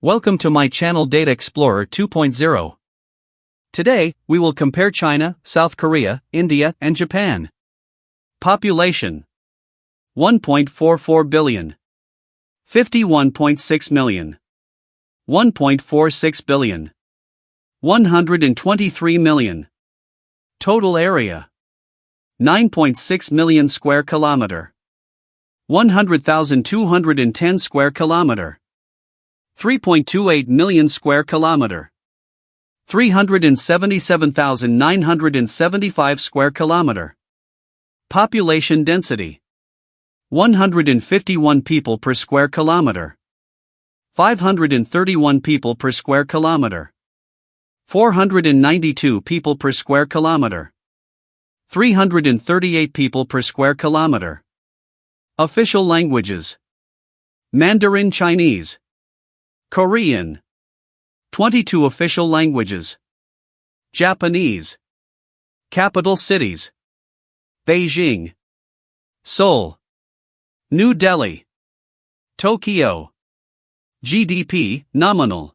Welcome to my channel Data Explorer 2.0. Today, we will compare China, South Korea, India, and Japan. Population: 1.44 billion. 51.6 million. 1.46 billion. 123 million. Total area: 9.6 million square kilometer. 100,210 square kilometer. 3.28 million square kilometer. 377,975 square kilometer. Population density: 151 people per square kilometer. 531 people per square kilometer. 492 people per square kilometer. 338 people per square kilometer. Official languages: Mandarin Chinese, Korean. 22 official languages. Japanese. Capital cities: Beijing, Seoul, New Delhi, Tokyo. GDP, nominal: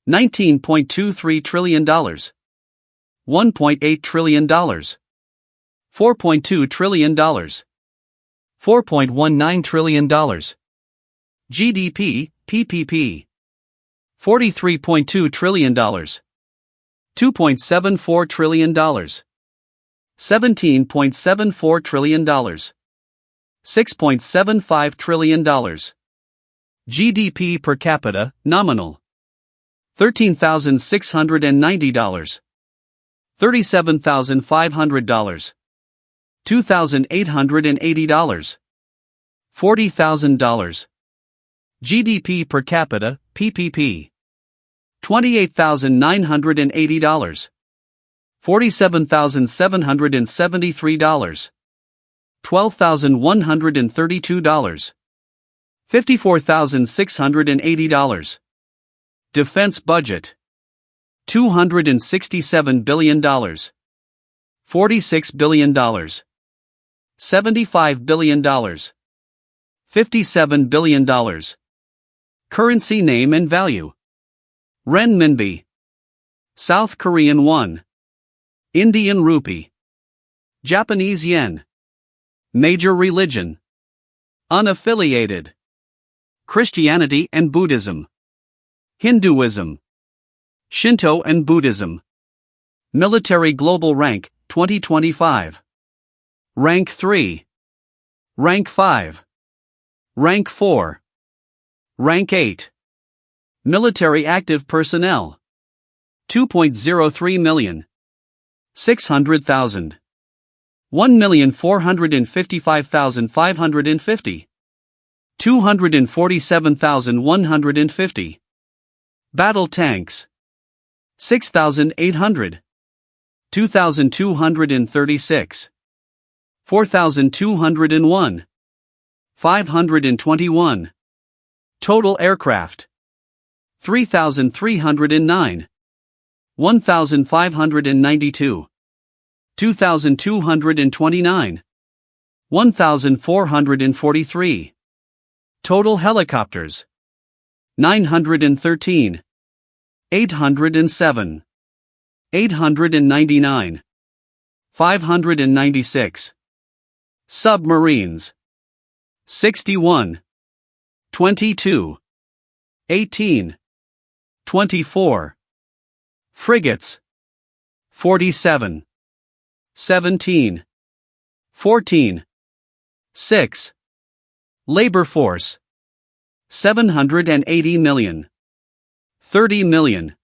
$19.23 trillion. $1.8 trillion. $4.2 trillion. $4.19 trillion. GDP, PPP: $43.2 trillion. $2.74 trillion. $17.74 trillion. $6.75 trillion. GDP per capita, nominal: $13,690. $37,500. $2,880. $40,000. GDP per capita, PPP: $28,980. $47,773. $12,132. $54,680. Defense budget: $267 billion. $46 billion. $75 billion. $57 billion. Currency name and value: Renminbi, South Korean won, Indian rupee, Japanese yen. Major religion: unaffiliated. Christianity and Buddhism. Hinduism. Shinto and Buddhism. Military global rank, 2025. Rank 3. Rank 5. Rank 4. Rank 8. Military active personnel: 2.03 million. 600,000. 1,455,550. 247,150. Battle tanks: 6,800. 2,236. 4,201. 521. Total aircraft: 3,309. 1,592. 2,229. 1,443. Total helicopters: 913. 807. 899. 596. Submarines: 61. 22. 18. 24. Frigates: 47. 17. 14. 6. Labor force: 780 million. 30 million.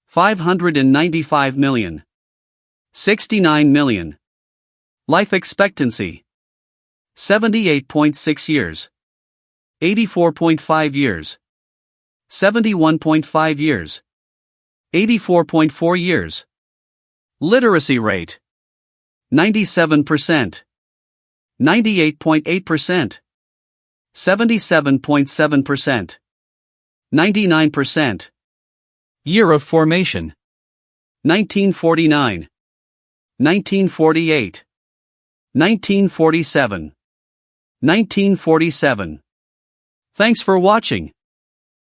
595 million. 69 million. Life expectancy: 78.6 years. 84.5 years. 71.5 years. 84.4 years. Literacy rate: 97%. 98.8%. 77.7%. 99%. Year of formation: 1949. 1948. 1947. 1947. Thanks for watching.